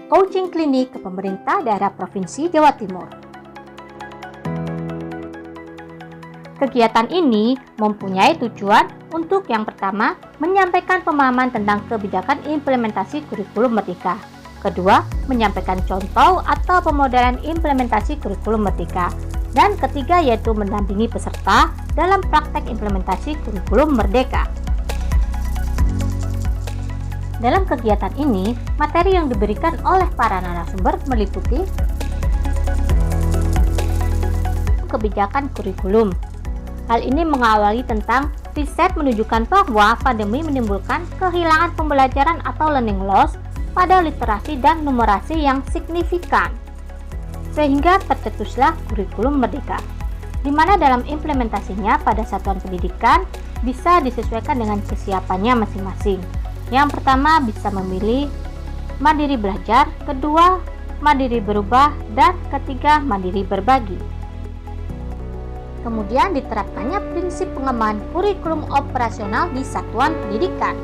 coaching klinik ke pemerintah daerah Provinsi Jawa Timur. Kegiatan ini mempunyai tujuan untuk yang pertama, menyampaikan pemahaman tentang kebijakan implementasi kurikulum Merdeka. Kedua, menyampaikan contoh atau pemodelan implementasi kurikulum Merdeka. Dan ketiga, yaitu mendampingi peserta dalam praktek implementasi kurikulum Merdeka. Dalam kegiatan ini, materi yang diberikan oleh para narasumber meliputi kebijakan kurikulum. Hal ini mengawali tentang riset menunjukkan bahwa pandemi menimbulkan kehilangan pembelajaran atau learning loss pada literasi dan numerasi yang signifikan. Sehingga tercetuslah kurikulum Merdeka, di mana dalam implementasinya pada satuan pendidikan bisa disesuaikan dengan kesiapannya masing-masing. Yang pertama bisa memilih mandiri belajar, kedua mandiri berubah, dan ketiga mandiri berbagi. Kemudian diterapkannya prinsip pengembangan kurikulum operasional di satuan pendidikan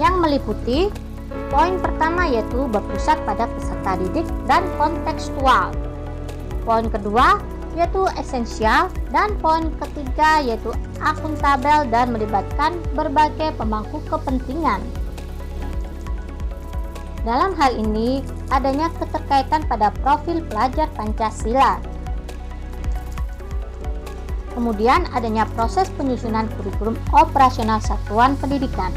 yang meliputi poin pertama yaitu berpusat pada peserta didik dan kontekstual. Poin kedua yaitu esensial dan poin ketiga yaitu akuntabel dan melibatkan berbagai pemangku kepentingan. Dalam hal ini adanya keterkaitan pada profil pelajar Pancasila. Kemudian adanya proses penyusunan kurikulum operasional satuan pendidikan,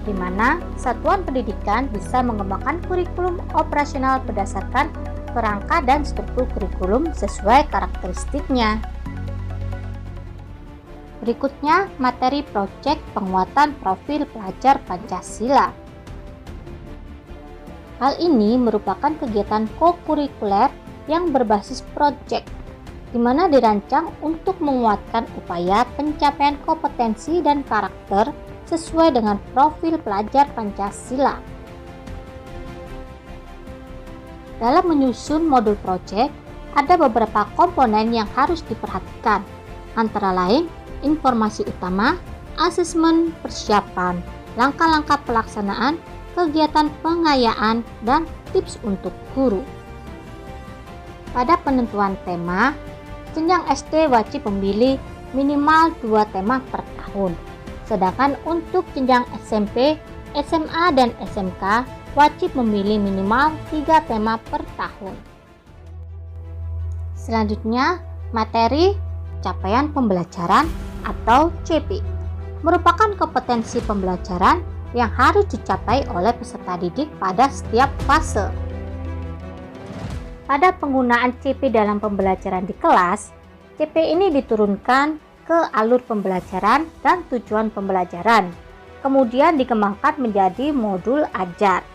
di mana satuan pendidikan bisa mengembangkan kurikulum operasional berdasarkan kerangka dan struktur kurikulum sesuai karakteristiknya. Berikutnya, materi proyek penguatan profil pelajar Pancasila. Hal ini merupakan kegiatan kokurikuler yang berbasis proyek, di mana dirancang untuk menguatkan upaya pencapaian kompetensi dan karakter sesuai dengan profil pelajar Pancasila. Dalam menyusun modul proyek, ada beberapa komponen yang harus diperhatikan, antara lain informasi utama, asesmen persiapan, langkah-langkah pelaksanaan, kegiatan pengayaan, dan tips untuk guru. Pada penentuan tema, jenjang SD wajib memilih minimal 2 tema per tahun. Sedangkan untuk jenjang SMP, SMA, dan SMK wajib memilih minimal 3 tema per tahun. Selanjutnya, materi capaian pembelajaran atau CP merupakan kompetensi pembelajaran yang harus dicapai oleh peserta didik pada setiap fase. Pada penggunaan CP dalam pembelajaran di kelas, CP ini diturunkan ke alur pembelajaran dan tujuan pembelajaran, kemudian dikembangkan menjadi modul ajar.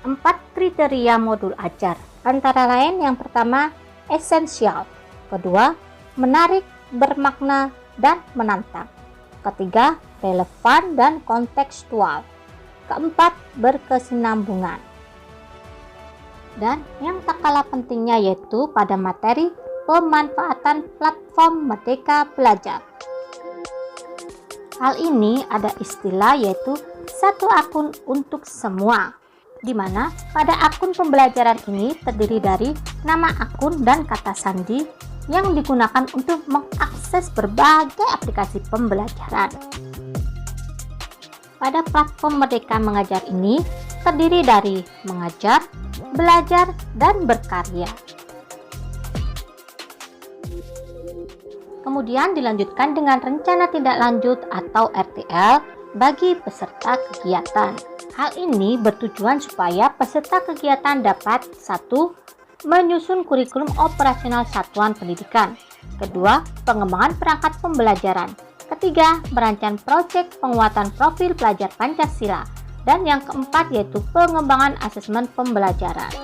4 kriteria modul ajar, antara lain yang pertama, esensial, kedua, menarik, bermakna, dan menantang, ketiga, relevan dan kontekstual, keempat, berkesinambungan. Dan yang tak kalah pentingnya yaitu pada materi pemanfaatan platform Merdeka Belajar. Hal ini ada istilah yaitu satu akun untuk semua, di mana pada akun pembelajaran ini terdiri dari nama akun dan kata sandi yang digunakan untuk mengakses berbagai aplikasi pembelajaran. Pada platform Merdeka Mengajar ini terdiri dari mengajar, belajar, dan berkarya. Kemudian dilanjutkan dengan rencana tindak lanjut atau RTL bagi peserta kegiatan. Hal ini bertujuan supaya peserta kegiatan dapat 1. Menyusun kurikulum operasional satuan pendidikan. Kedua, pengembangan perangkat pembelajaran. Ketiga, merancang proyek penguatan profil pelajar Pancasila. Dan yang keempat yaitu pengembangan asesmen pembelajaran.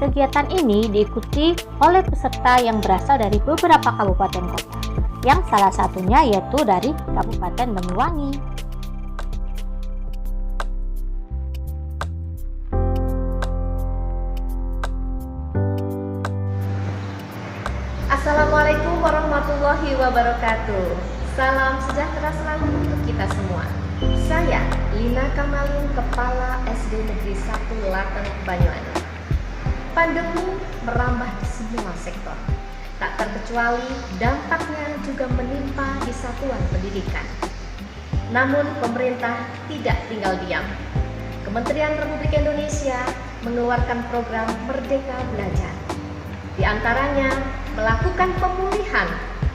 Kegiatan ini diikuti oleh peserta yang berasal dari beberapa kabupaten kota, yang salah satunya yaitu dari Kabupaten Banyuwangi. Assalamualaikum warahmatullahi wabarakatuh. Salam sejahtera selalu untuk kita semua. Saya, Lina Kamalin, Kepala SD Negeri 1 Laten, Banyuwangi. Pandemi merambah di semua sektor. Tak terkecuali dampaknya juga menimpa di satuan pendidikan. Namun pemerintah tidak tinggal diam. Kementerian Republik Indonesia mengeluarkan program Merdeka Belajar. Di antaranya melakukan pemulihan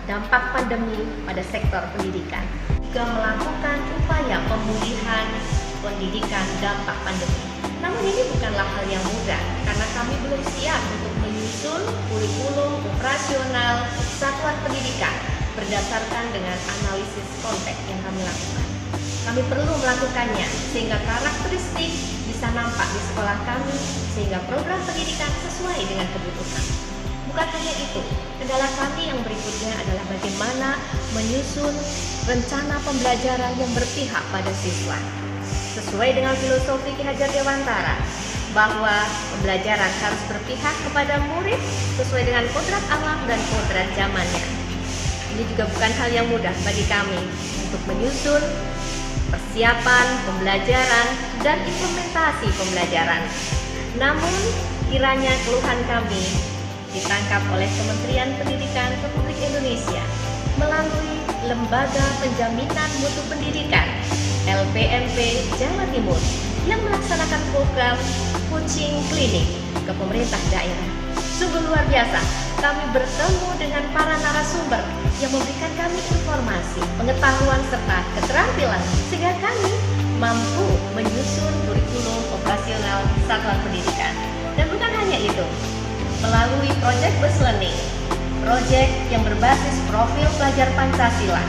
dampak pandemi pada sektor pendidikan, juga melakukan upaya pemulihan pendidikan dampak pandemi. Namun ini bukanlah hal yang mudah karena kami belum siap untuk menyusun kurikulum operasional satuan pendidikan berdasarkan dengan analisis konteks yang kami lakukan. Kami perlu melakukannya sehingga karakteristik bisa nampak di sekolah kami sehingga program pendidikan sesuai dengan kebutuhan. Bukan hanya itu, kendala kami yang berikutnya adalah bagaimana menyusun rencana pembelajaran yang berpihak pada siswa. Sesuai dengan filosofi Ki Hajar Dewantara, bahwa pembelajaran harus berpihak kepada murid sesuai dengan kodrat alam dan kodrat zamannya. Ini juga bukan hal yang mudah bagi kami untuk menyusun persiapan pembelajaran dan implementasi pembelajaran. Namun, kiranya keluhan kami ditangkap oleh Kementerian Pendidikan Republik Indonesia melalui Lembaga Penjaminan Mutu Pendidikan LPMP Jawa Timur yang melaksanakan program coaching klinik ke pemerintah daerah. Sungguh luar biasa, kami bertemu dengan para narasumber yang memberikan kami informasi, pengetahuan serta keterampilan sehingga kami mampu menyusun kurikulum operasional satuan pendidikan. Dan bukan hanya itu, melalui Project Bus Learning, proyek yang berbasis profil pelajar Pancasila.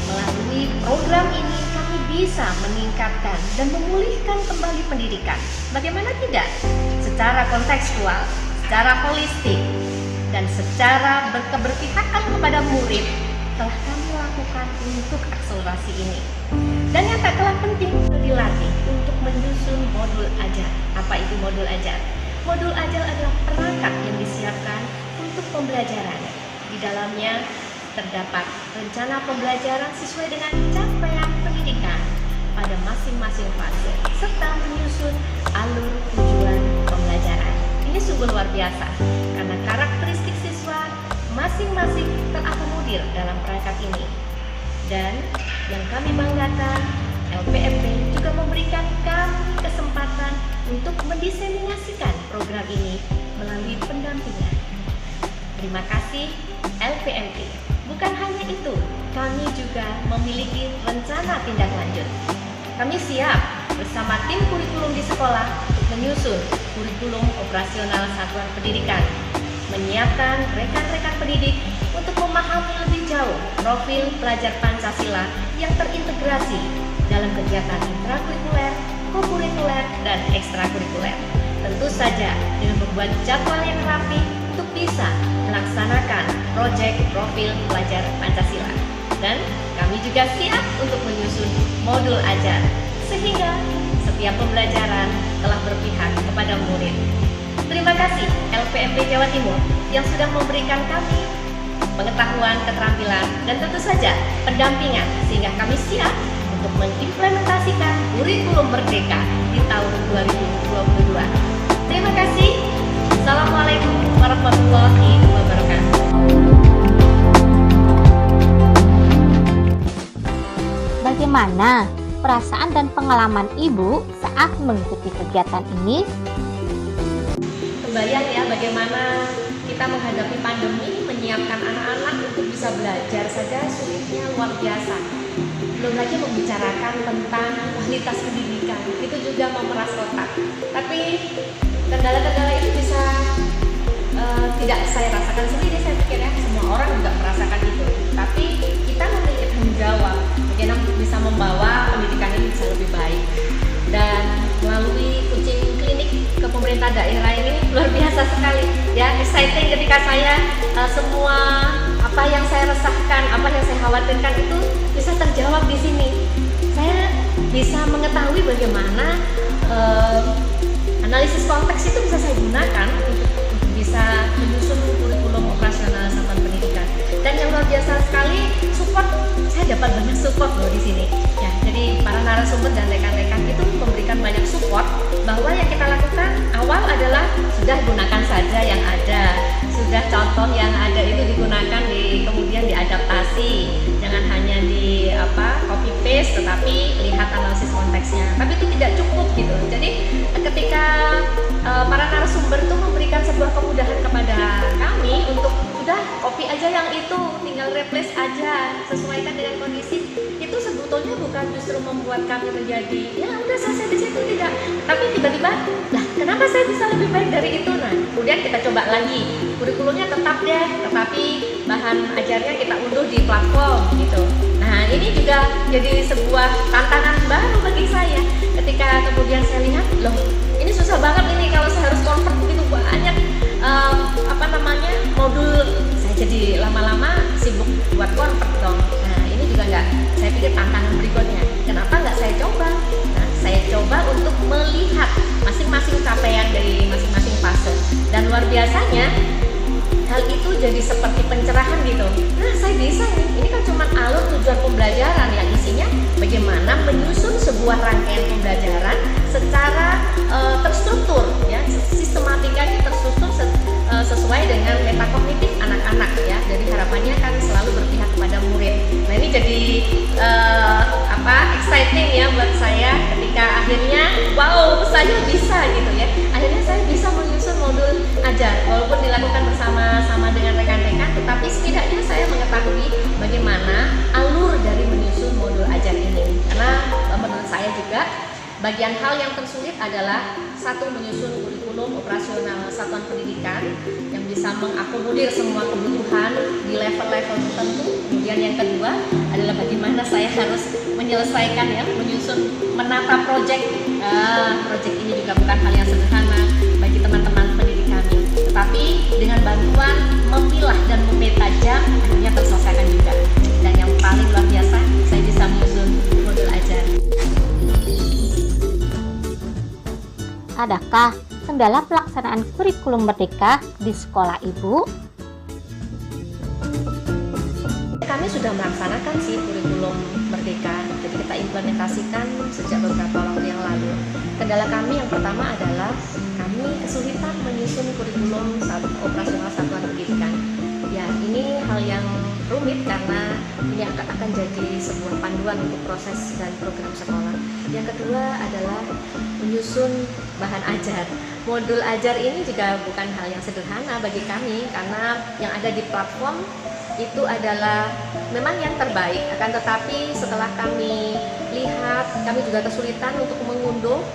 Melalui program ini kami bisa meningkatkan dan memulihkan kembali pendidikan. Bagaimana tidak? Secara kontekstual, secara holistik, dan secara berkeberpihakan kepada murid telah kami lakukan untuk akselerasi ini. Dan yang tak kalah penting dilatih untuk menyusun modul ajar. Apa itu modul ajar? Modul ajar adalah perangkat yang disiapkan untuk pembelajaran. Di dalamnya terdapat rencana pembelajaran sesuai dengan capaian pendidikan pada masing-masing fase, serta menyusun alur tujuan pembelajaran. Ini sungguh luar biasa, karena karakteristik siswa masing-masing terakomodir dalam perangkat ini. Dan yang kami banggakan, LPMP juga memberikan kami kesempatan untuk mendiseminasikan program ini melalui pendampingan. Terima kasih LPMP. Bukan hanya itu, kami juga memiliki rencana tindak lanjut. Kami siap bersama tim kurikulum di sekolah untuk menyusun kurikulum operasional satuan pendidikan, menyiapkan rekan-rekan pendidik untuk memahami lebih jauh profil pelajar Pancasila yang terintegrasi dalam kegiatan intrakurikuler, kokurikuler, dan ekstrakurikuler. Tentu saja dengan membuat jadwal yang rapi untuk bisa melaksanakan proyek profil pelajar Pancasila. Dan kami juga siap untuk menyusun modul ajar sehingga setiap pembelajaran telah berpihak kepada murid. Terima kasih LPMP Jawa Timur yang sudah memberikan kami pengetahuan, keterampilan, dan tentu saja pendampingan sehingga kami siap untuk mengimplementasikan kurikulum merdeka di tahun 2022. Terima kasih. Assalamualaikum warahmatullahi wabarakatuh. Bagaimana perasaan dan pengalaman Ibu saat mengikuti kegiatan ini? Kebayang ya bagaimana kita menghadapi pandemi, menyiapkan anak-anak untuk bisa belajar saja sulitnya luar biasa. Belum lagi membicarakan tentang kualitas pendidikan, itu juga memeras otak. Tapi kendala-kendala itu bisa tidak saya rasakan sendiri, saya pikir ya semua orang juga merasakan itu. Tapi kita memiliki tanggung jawab bagaimana bisa membawa pendidikan ini bisa lebih baik. Dan melalui coaching klinik ke pemerintah daerah ini luar biasa sekali ya, exciting ketika saya semua apa yang saya resahkan, apa yang saya khawatirkan itu bisa terjawab di sini. Saya bisa mengetahui bagaimana analisis konteks itu bisa saya gunakan untuk bisa menyusun kurikulum operasional satuan pendidikan. Dan yang luar biasa sekali, support, saya dapat banyak support loh di sini. Ya, jadi para saja yang ada, sudah contoh yang ada itu digunakan kemudian diadaptasi, jangan hanya di copy paste, tetapi lihat analisis konteksnya. Tapi itu tidak cukup gitu. Jadi ketika para narasumber itu memberikan sebuah kemudahan kepada kami untuk udah copy aja yang itu, tinggal replace aja, sesuaikan dengan kondisi, itu sebetulnya bukan justru membuat kami menjadi ya udah selesai di situ, tidak, tapi tiba-tiba lah kenapa saya bisa lebih baik dari itu. Nah kemudian kita coba lagi, kurikulumnya tetap deh, tetapi bahan ajarnya kita unduh di platform gitu. Nah ini juga jadi sebuah tantangan baru bagi saya ketika kemudian saya lihat loh ini susah banget ini kalau saya harus convert begitu banyak modul, saya jadi lama-lama sibuk buat convert dong. Nah ini juga nggak, saya pikir tantangan berikutnya kenapa nggak saya coba. Nah saya coba untuk melihat masing-masing capaian dari masing-masing fase, dan luar biasanya hal itu jadi seperti pencerahan gitu. Nah saya bisa nih, ini kan cuma alur tujuan pembelajaran yang isinya bagaimana menyusun sebuah rangkaian pembelajaran secara terstruktur ya, sistematikanya terstruktur sesuai dengan metakognitif anak-anak ya. Jadi harapannya kan selalu berpihak kepada murid. Nah ini jadi exciting ya buat saya ketika akhirnya wow saya bisa gitu ya. Akhirnya saya bisa menyusun modul ajar walaupun dilakukan bersama-sama dengan rekan-rekan, tetapi setidaknya saya mengetahui bagaimana alur dari menyusun modul ajar ini. Karena menurut saya juga bagian hal yang tersulit adalah satu, menyusun kurikulum operasional satuan pendidikan yang bisa mengakomodir semua kebutuhan di level-level tertentu. Kemudian yang kedua adalah bagaimana saya harus menyelesaikan ya, menyusun, menata proyek. Proyek ini juga bukan hal yang sederhana bagi teman-teman pendidik kami. Tetapi dengan bantuan memilah dan memeta jam akhirnya terselesaikan juga. Dan yang paling luar biasa, saya bisa menyusun modul ajar. Adakah kendala pelaksanaan kurikulum merdeka di sekolah Ibu? Kami sudah melaksanakan sih kurikulum merdeka, jadi kita implementasikan sejak beberapa waktu yang lalu. Kendala kami yang pertama adalah kami kesulitan menyusun kurikulum operasional satuan pendidikan. Ya, ini hal yang rumit karena ini akan jadi sebuah panduan untuk proses dan program sekolah. Yang kedua adalah menyusun bahan ajar. Modul ajar ini juga bukan hal yang sederhana bagi kami karena yang ada di platform itu adalah memang yang terbaik, akan tetapi setelah kami lihat kami juga kesulitan untuk mengunduh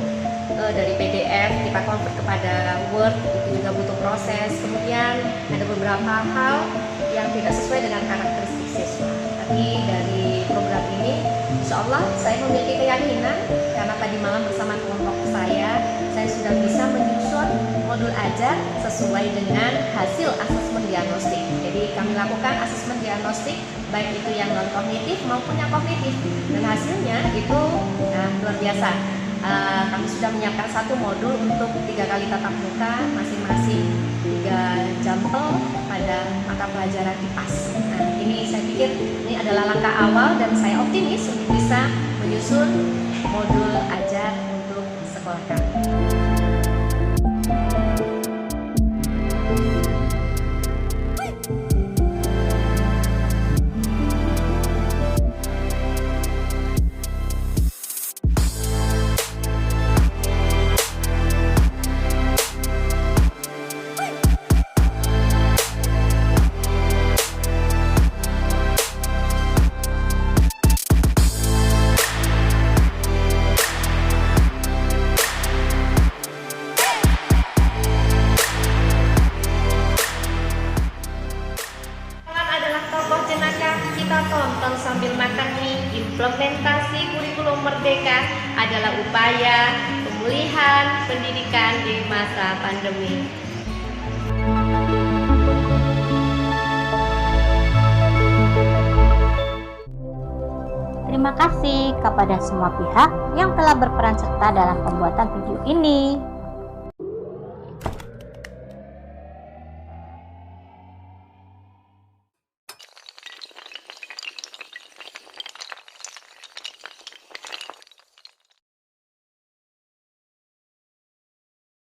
dari PDF kita convert kepada Word, itu juga butuh proses. Kemudian ada beberapa hal yang tidak sesuai dengan karakteristik siswa. Tapi dari program ini insya Allah saya memiliki keyakinan karena tadi malam bersama kelompok saya sudah bisa menyusun modul ajar sesuai dengan hasil asesmen diagnostik. Jadi kami lakukan asesmen diagnostik baik itu yang non kognitif maupun yang kognitif, dan hasilnya itu luar biasa. Kami sudah menyiapkan satu modul untuk 3 kali tatap muka, masing-masing 3 jampel pada mata pelajaran IPAS. Nah ini saya pikir ini adalah langkah awal dan saya optimis untuk bisa menyusun modul ajar untuk sekolah kami. Kita tonton sambil makan mie. Implementasi kurikulum merdeka adalah upaya pemulihan pendidikan di masa pandemi. Terima kasih kepada semua pihak yang telah berperan serta dalam pembuatan video ini.